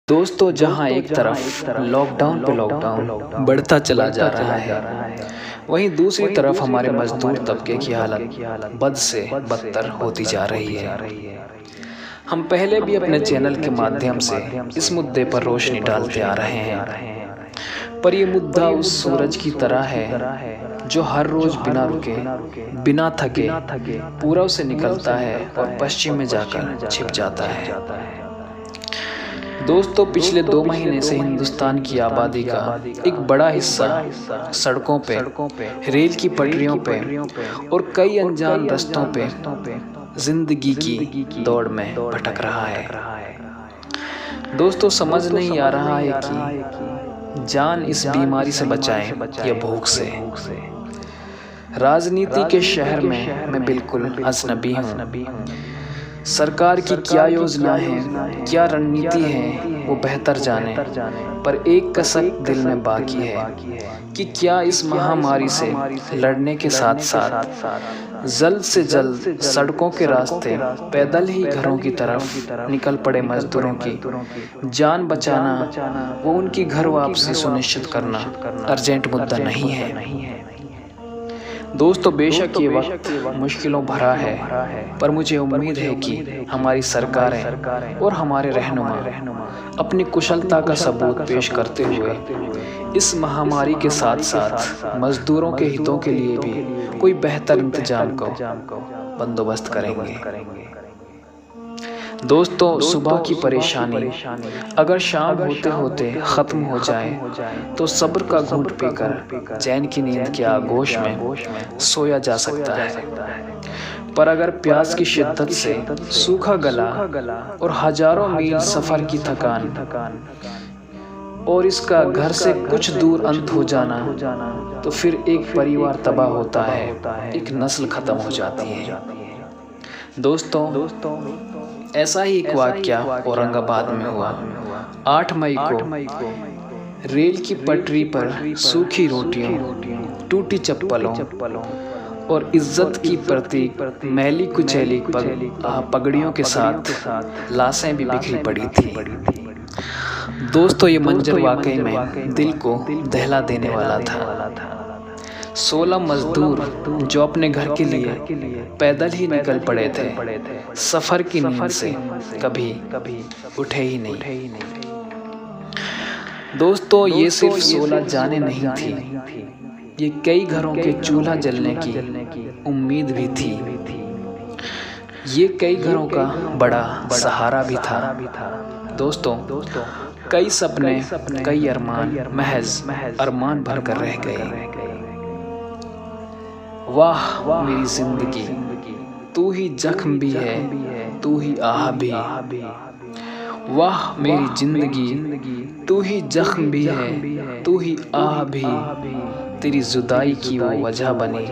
दोस्तों, जहां एक तरफ लॉकडाउन पे लॉकडाउन बढ़ता चला जा रहा है, वहीं दूसरी तरफ हमारे मजदूर तबके की हालत बद से बदतर होती जा रही है। हम पहले भी अपने चैनल के माध्यम से इस मुद्दे पर रोशनी डालते आ रहे हैं, पर यह मुद्दा उस सूरज की तरह है जो हर रोज बिना रुके, बिना थके पूरब से निकलता है और पश्चिम में जाकर छिप जाता है। दोस्तों, पिछले 2 महीने से हिंदुस्तान की आबादी का एक बड़ा हिस्सा सड़कों पे, रेल की पटरियों पे और कई अनजान रास्तों पे जिंदगी की दौड़ में भटक रहा है। दोस्तों, समझ नहीं आ रहा है कि जान इस बीमारी से बचाएं या भूख से। राजनीति के शहर में मैं बिल्कुल अजनबी हूँ। सरकार की क्या योजना है, क्या रणनीति है, वो बेहतर जाने, पर एक कसक दिल में बाकी है कि क्या इस महामारी से लड़ने के साथ साथ जल्द से जल्द सड़कों के रास्ते, पैदल ही घरों की तरफ निकल पड़े मजदूरों की जान बचाना, वो उनकी घर वापसी सुनिश्चित करना अर्जेंट मुद्दा नहीं है। दोस्तों, बेशक ये वक्त मुश्किलों भरा है, पर मुझे उम्मीद है कि हमारी सरकारें और हमारे रहनुमा अपनी कुशलता का सबूत पेश करते हुए इस महामारी के साथ साथ मजदूरों के हितों के लिए भी कोई बेहतर इंतजाम को बंदोबस्त करेंगे। दोस्तों, सुबह की परेशानी अगर शाम होते होते ख़त्म हो जाए तो सब्र का घूंट पीकर चैन की नींद के आगोश में सोया जा सकता है। पर अगर प्यास की शिद्दत से सूखा गला और हजारों मील सफ़र की थकान और इसका घर से कुछ दूर अंत हो जाना, तो फिर एक परिवार तबाह होता है, एक नस्ल ख़त्म हो जाती है। दोस्तों, ऐसा ही एक वाक़या औरंगाबाद में हुआ। 8 मई को रेल की पटरी पर सूखी रोटियों, टूटी चप्पलों और इज्जत की प्रतीक मैली कुचैली पगड़ियों के साथ लाशें भी बिखरी पड़ी थी। दोस्तों, ये मंजर वाकई में दिल को दहला देने वाला था। 16 मजदूर जो अपने घर के लिए पैदल ही निकल पड़े थे, सफर की नींद से कभी उठे ही नहीं। दोस्तों, ये सिर्फ 16 जानें नहीं थी, ये कई घरों के चूल्हा जलने की उम्मीद भी थी। ये कई घरों का बड़ा सहारा भी था। दोस्तों, कई सपने, कई अरमान महज अरमान भरकर रह गए। वाह मेरी जिंदगी, तू ही जख्म भी है, तू ही आह भी। वाह मेरी जिंदगी, तू ही जख्म भी है, तू ही आह भी। तेरी जुदाई की वो वजह बनी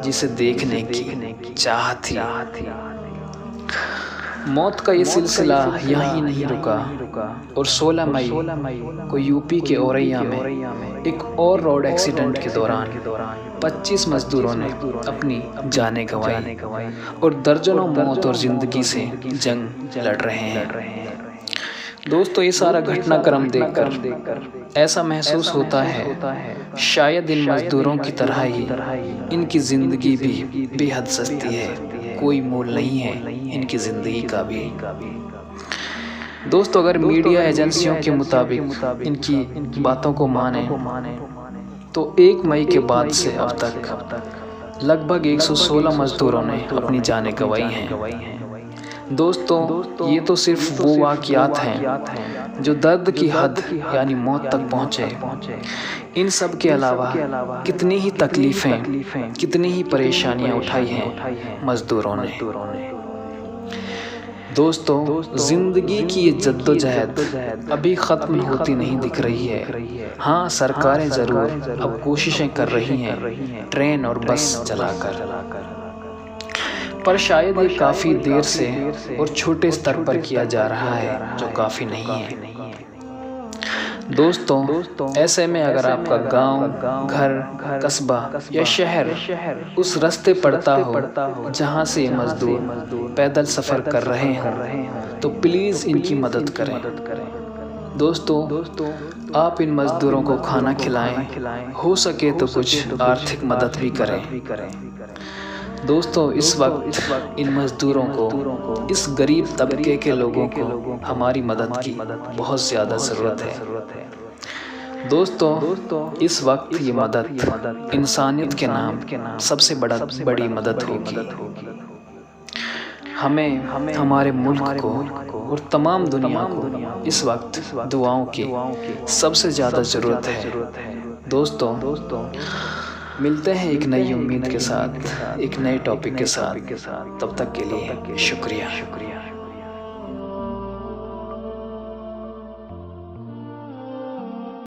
जिसे देखने की चाह थी। मौत का ये सिलसिला यहीं नहीं रुका और 16 मई को यूपी के औरैया में एक और रोड एक्सीडेंट के दौरान 25 मजदूरों ने अपनी जानें गंवाई और दर्जनों मौत और जिंदगी से जंग लड़ रहे हैं। दोस्तों, ये सारा घटनाक्रम देखकर ऐसा महसूस होता है शायद इन मजदूरों की तरह ही इनकी जिंदगी भी बेहद सस्ती है, कोई मोल नहीं है इनकी जिंदगी का भी। दोस्तों, अगर मीडिया एजेंसियों के मुताबिक इनकी बातों को माने तो 1 मई के बाद से अब तक लगभग 116 मजदूरों ने अपनी जानें गंवाई हैं। दोस्तों, ये तो सिर्फ वो वाक़यात हैं जो दर्द की हद यानी मौत तक पहुँचे। इन सब के अलावा कितनी ही तकलीफ़ें, कितनी ही परेशानियाँ उठाई हैं मज़दूरों ने। दोस्तों, ज़िंदगी की ये जद्दोजहद अभी ख़त्म होती नहीं दिख रही है। हाँ, सरकारें ज़रूर अब कोशिशें कर रही हैं ट्रेन और बस चलाकर, पर शायद ये काफ़ी देर से और छोटे स्तर पर किया जा रहा है, जो काफ़ी नहीं है। दोस्तों, ऐसे में अगर आपका गांव, घर, कस्बा या शहर उस रास्ते पड़ता हो जहां से ये मजदूर पैदल सफ़र कर रहे हों, तो प्लीज़ इनकी मदद करें। दोस्तों आप इन मज़दूरों को खाना खिलाएं, हो सके तो कुछ आर्थिक मदद भी करें। दोस्तों इस वक्त इन मज़दूरों को, इस गरीब तबके के लोगों को हमारी मदद की बहुत ज़्यादा ज़रूरत है। दोस्तों इस वक्त ये मदद इंसानियत के नाम सबसे बड़ी मदद होगी। हमें हमारे मुल्क को और तमाम दुनिया को इस वक्त दुआओं की सबसे ज़्यादा ज़रूरत है। दोस्तों मिलते हैं एक नई उम्मीद के साथ, एक नए टॉपिक के साथ। तब तक के लिए शुक्रिया।